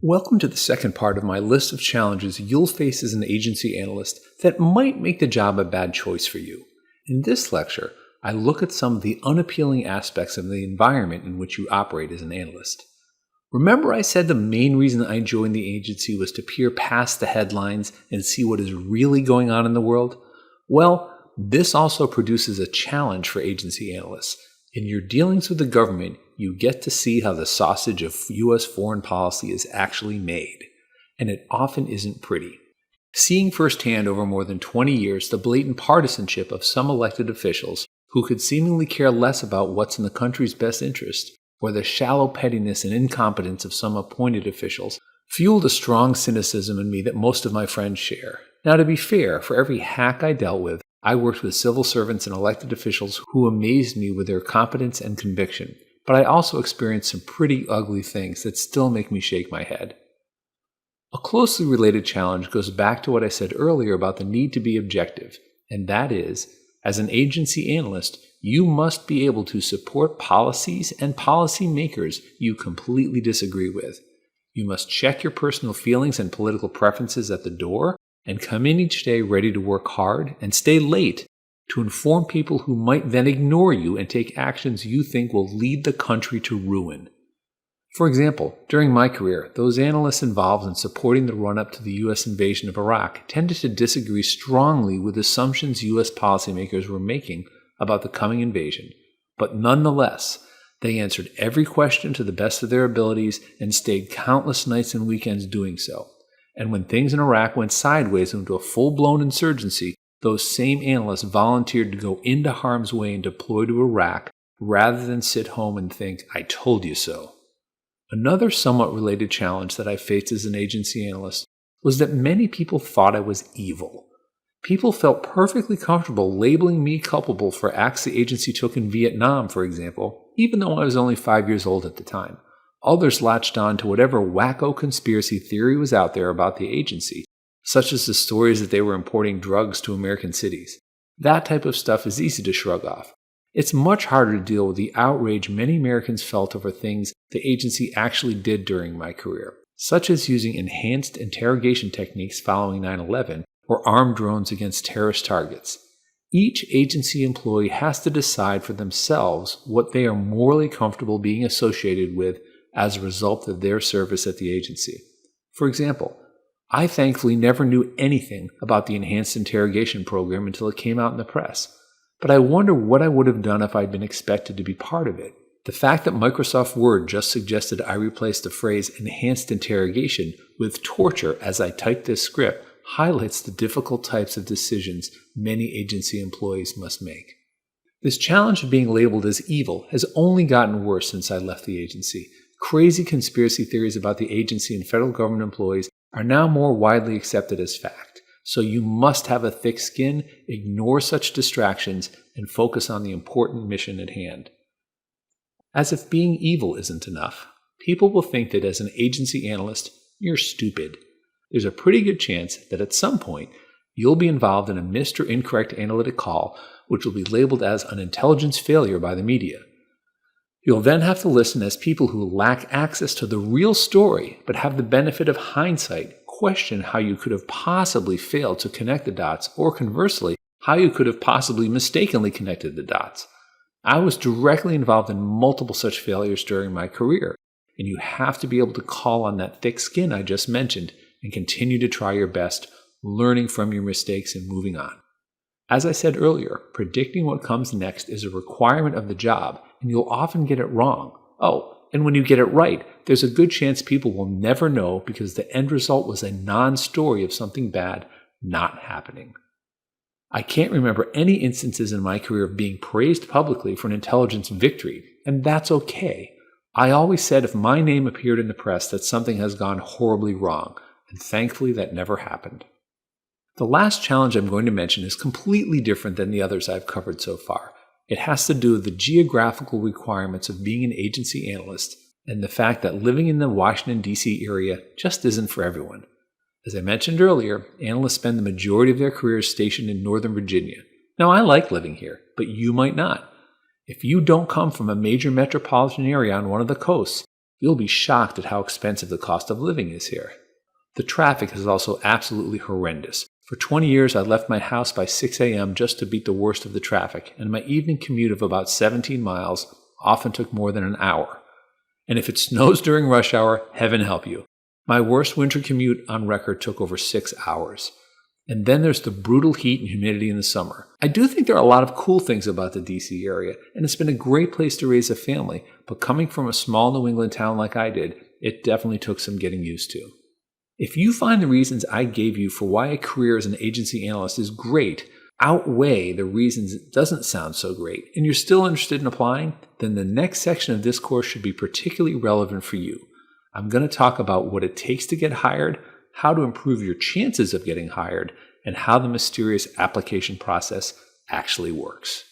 Welcome to the second part of my list of challenges you'll face as an agency analyst that might make the job a bad choice for you. In this lecture, I look at some of the unappealing aspects of the environment in which you operate as an analyst. Remember I said the main reason I joined the agency was to peer past the headlines and see what is really going on in the world? Well, this also produces a challenge for agency analysts. In your dealings with the government, you get to see how the sausage of U.S. foreign policy is actually made, and it often isn't pretty. Seeing firsthand over more than 20 years the blatant partisanship of some elected officials who could seemingly care less about what's in the country's best interest, or the shallow pettiness and incompetence of some appointed officials, fueled a strong cynicism in me that most of my friends share. Now, to be fair, for every hack I dealt with, I worked with civil servants and elected officials who amazed me with their competence and conviction, but I also experienced some pretty ugly things that still make me shake my head. A closely related challenge goes back to what I said earlier about the need to be objective, and that is, as an agency analyst, you must be able to support policies and policy makers you completely disagree with. You must check your personal feelings and political preferences at the door, and come in each day ready to work hard and stay late to inform people who might then ignore you and take actions you think will lead the country to ruin. For example, during my career, those analysts involved in supporting the run-up to the U.S. invasion of Iraq tended to disagree strongly with assumptions U.S. policymakers were making about the coming invasion, but nonetheless, they answered every question to the best of their abilities and stayed countless nights and weekends doing so. And when things in Iraq went sideways into a full-blown insurgency, those same analysts volunteered to go into harm's way and deploy to Iraq rather than sit home and think, "I told you so." Another somewhat related challenge that I faced as an agency analyst was that many people thought I was evil. People felt perfectly comfortable labeling me culpable for acts the agency took in Vietnam, for example, even though I was only 5 years old at the time. Others latched on to whatever wacko conspiracy theory was out there about the agency, such as the stories that they were importing drugs to American cities. That type of stuff is easy to shrug off. It's much harder to deal with the outrage many Americans felt over things the agency actually did during my career, such as using enhanced interrogation techniques following 9/11 or armed drones against terrorist targets. Each agency employee has to decide for themselves what they are morally comfortable being associated with as a result of their service at the agency. For example, I thankfully never knew anything about the enhanced interrogation program until it came out in the press, but I wonder what I would have done if I'd been expected to be part of it. The fact that Microsoft Word just suggested I replace the phrase enhanced interrogation with torture as I typed this script highlights the difficult types of decisions many agency employees must make. This challenge of being labeled as evil has only gotten worse since I left the agency. Crazy conspiracy theories about the agency and federal government employees are now more widely accepted as fact, so you must have a thick skin, ignore such distractions, and focus on the important mission at hand. As if being evil isn't enough, people will think that as an agency analyst, you're stupid. There's a pretty good chance that at some point, you'll be involved in a missed or incorrect analytic call, which will be labeled as an intelligence failure by the media. You'll then have to listen as people who lack access to the real story but have the benefit of hindsight question how you could have possibly failed to connect the dots, or conversely, how you could have possibly mistakenly connected the dots. I was directly involved in multiple such failures during my career, and you have to be able to call on that thick skin I just mentioned and continue to try your best, learning from your mistakes and moving on. As I said earlier, predicting what comes next is a requirement of the job, and you'll often get it wrong. Oh, and when you get it right, there's a good chance people will never know because the end result was a non-story of something bad not happening. I can't remember any instances in my career of being praised publicly for an intelligence victory, and that's okay. I always said if my name appeared in the press that something has gone horribly wrong, and thankfully that never happened. The last challenge I'm going to mention is completely different than the others I've covered so far. It has to do with the geographical requirements of being an agency analyst and the fact that living in the Washington, D.C. area just isn't for everyone. As I mentioned earlier, analysts spend the majority of their careers stationed in Northern Virginia. Now, I like living here, but you might not. If you don't come from a major metropolitan area on one of the coasts, You'll be shocked at how expensive the cost of living is here. The traffic is also absolutely horrendous. For 20 years, I left my house by 6 a.m. just to beat the worst of the traffic, and my evening commute of about 17 miles often took more than an hour. And if it snows during rush hour, heaven help you. My worst winter commute on record took over 6 hours. And then there's the brutal heat and humidity in the summer. I do think there are a lot of cool things about the DC area, and it's been a great place to raise a family, but coming from a small New England town like I did, it definitely took some getting used to. If you find the reasons I gave you for why a career as an agency analyst is great outweigh the reasons it doesn't sound so great, and you're still interested in applying, then the next section of this course should be particularly relevant for you. I'm going to talk about what it takes to get hired, how to improve your chances of getting hired, and how the mysterious application process actually works.